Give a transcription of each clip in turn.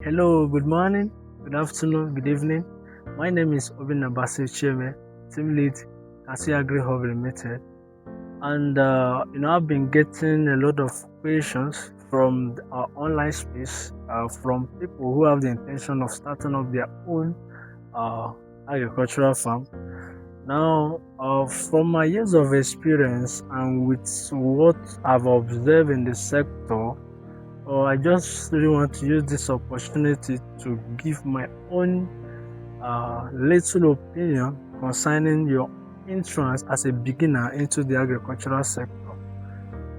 Hello, good morning, good afternoon, good evening. My name is Obin Nabasi Cheme, Team Lead, Kasi Agri Hub Limited. And I've been getting a lot of questions from our online space from people who have the intention of starting up their own uh, agricultural farm. Now, from my years of experience and with what I've observed in the sector, I just really want to use this opportunity to give my own little opinion concerning your entrance as a beginner into the agricultural sector.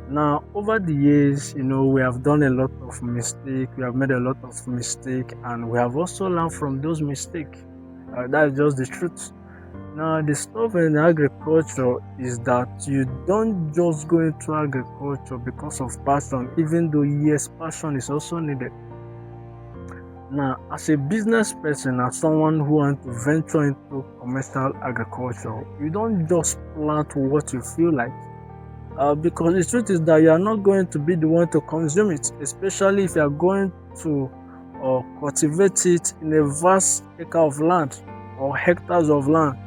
Now, over the years, we have done a lot of mistakes, we have made a lot of mistakes, and we have also learned from those mistakes. That's just the truth. Now, the stuff in agriculture is that you don't just go into agriculture because of passion, even though, yes, passion is also needed. Now, as a business person, as someone who wants to venture into commercial agriculture, you don't just plant what you feel like. Because the truth is that you are not going to be the one to consume it, especially if you are going to cultivate it in a vast acre of land or hectares of land.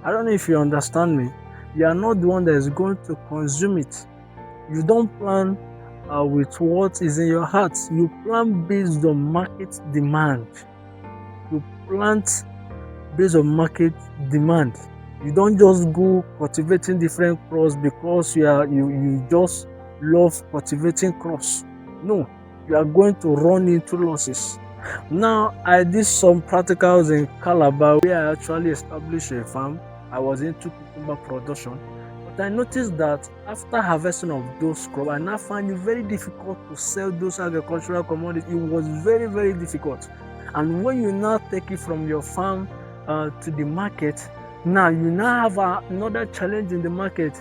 I don't know if you understand me. You are not the one that is going to consume it. You don't plan with what is in your heart. You plan based on market demand. You plant based on market demand. You don't just go cultivating different crops because you just love cultivating crops. No, you are going to run into losses. Now, I did some practicals in Calabar where I actually established a farm. I was into cucumber production. But I noticed that after harvesting of those crops, I now find it very difficult to sell those agricultural commodities. It was very, very difficult. And when you now take it from your farm to the market, now you now have another challenge in the market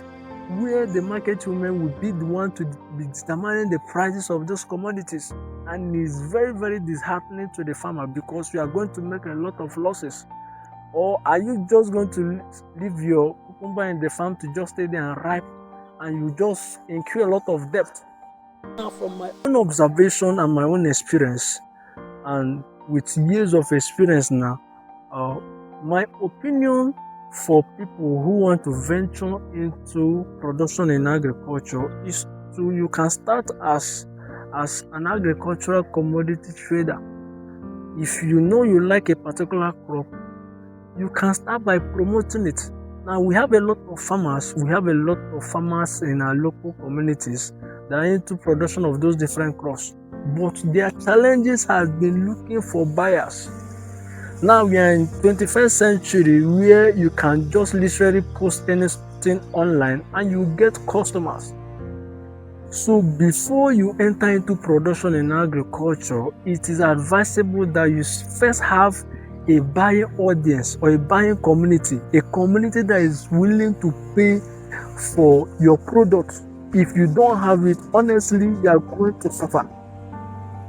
where the market women will be the one to be determining the prices of those commodities. And it's very, very disheartening to the farmer because you are going to make a lot of losses. Or are you just going to leave your cucumber in the farm to just stay there and ripe and you just incur a lot of debt? Now, from my own observation and my own experience, and with years of experience now, my opinion for people who want to venture into production in agriculture is you can start as an agricultural commodity trader. If you know you like a particular crop, you can start by promoting it. Now, we have a lot of farmers in our local communities that are into production of those different crops, but their challenges have been looking for buyers. Now we are in 21st century where you can just literally post anything online and you get customers. So before you enter into production in agriculture, it is advisable that you first have a buying audience or a buying community, a community that is willing to pay for your product. If you don't have it, honestly, you are going to suffer.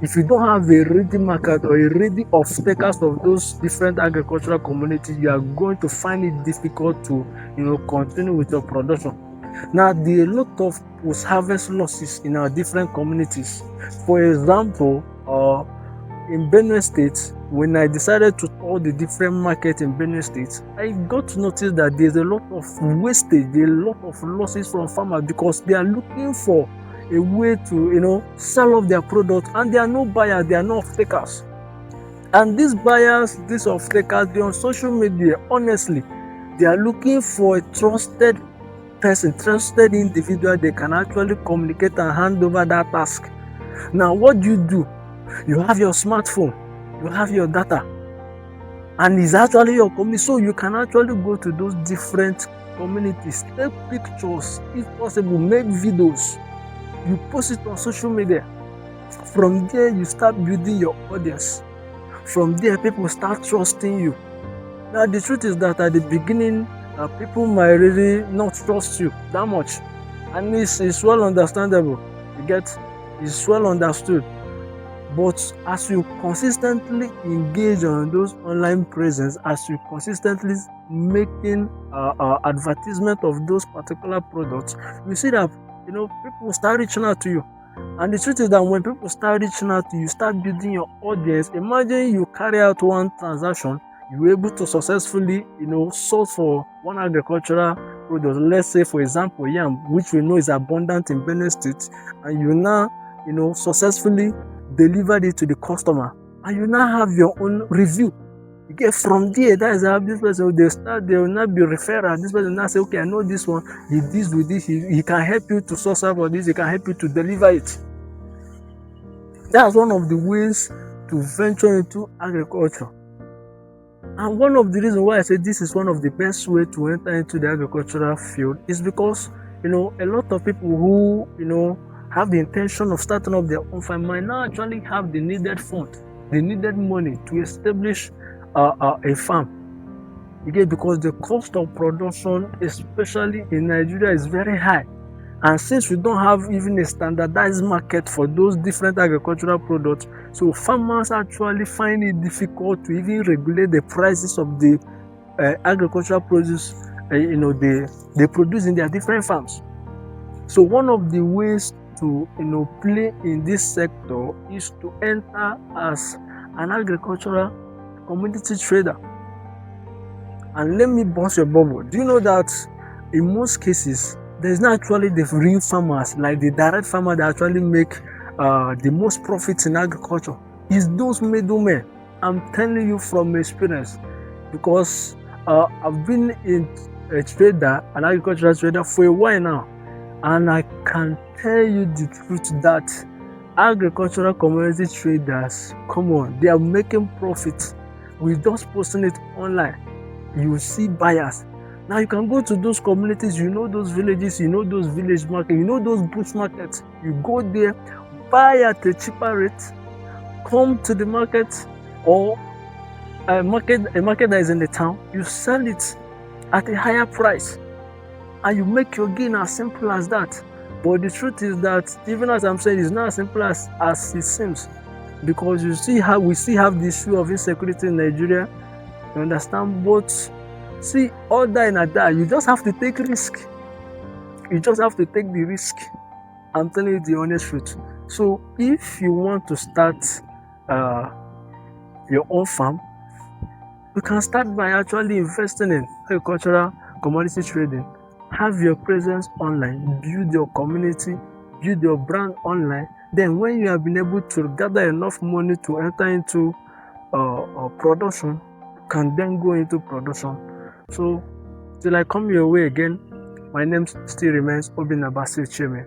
If you don't have a ready market or a ready off-takers of those different agricultural communities, you are going to find it difficult to continue with your production. Now, there are a lot of post-harvest losses in our different communities. For example, in Benue State, when I decided to tour the different markets in Benue State, I got to notice that there's a lot of wastage, a lot of losses from farmers because they are looking for a way to sell off their product, and there are no buyers, there are no off-takers. And these buyers, these off-takers, they're on social media. Honestly, they are looking for a trusted person, trusted individual they can actually communicate and hand over that task. Now, what do? You have your smartphone, you have your data, and it's actually your company, so you can actually go to those different communities, take pictures, if possible, make videos. You post it on social media. From there, you start building your audience. From there, people start trusting you. Now, the truth is that at the beginning, people might really not trust you that much. And it's well understandable. It's well understood. But as you consistently engage on those online presence, as you consistently making advertisement of those particular products, you see that people start reaching out to you. And the truth is that when people start reaching out to you, start building your audience, imagine you carry out one transaction, you were able to successfully, source for one agricultural product, let's say for example yam, which we know is abundant in Benue State, and you now, successfully delivered it to the customer, and you now have your own review. You get from there, that is how this person they will not be referral. This person will not say, okay, I know this one, he deals with this, he can help you to source out for this, he can help you to deliver it. That's one of the ways to venture into agriculture. And one of the reasons why I say this is one of the best way to enter into the agricultural field is because, a lot of people who, have the intention of starting up their own farm might not actually have the needed fund, the needed money to establish a farm. Again, because the cost of production, especially in Nigeria, is very high. And since we don't have even a standardized market for those different agricultural products, so farmers actually find it difficult to even regulate the prices of the agricultural produce they produce in their different farms. So one of the ways to play in this sector is to enter as an agricultural commodity trader. And let me burst your bubble. Do you know that in most cases there's not actually the real farmers, like the direct farmer that actually make the most profits in agriculture? It's those middlemen. I'm telling you from experience, because I've been in a trader, an agricultural trader, for a while now, and I can tell you the truth that agricultural commodity traders, come on, they are making profits with just posting it online. You will see buyers. Now you can go to those communities, those villages, those village markets, those bush markets. You go there, buy at a cheaper rate, come to the market, or a market that is in the town, you sell it at a higher price, and you make your gain. As simple as that. But the truth is that, even as I'm saying, it's not as simple as it seems, because you see how we still have the issue of insecurity in Nigeria. You understand? But see, all that and that, you just have to take risk. You just have to take the risk. I'm telling you the honest truth. So if you want to start your own farm, you can start by actually investing in agricultural commodity trading. Have your presence online, build your community, build your brand online. Then when you have been able to gather enough money to enter into production, you can then go into production. So till I come your way again, my name still remains Obinna Bassey Cheme.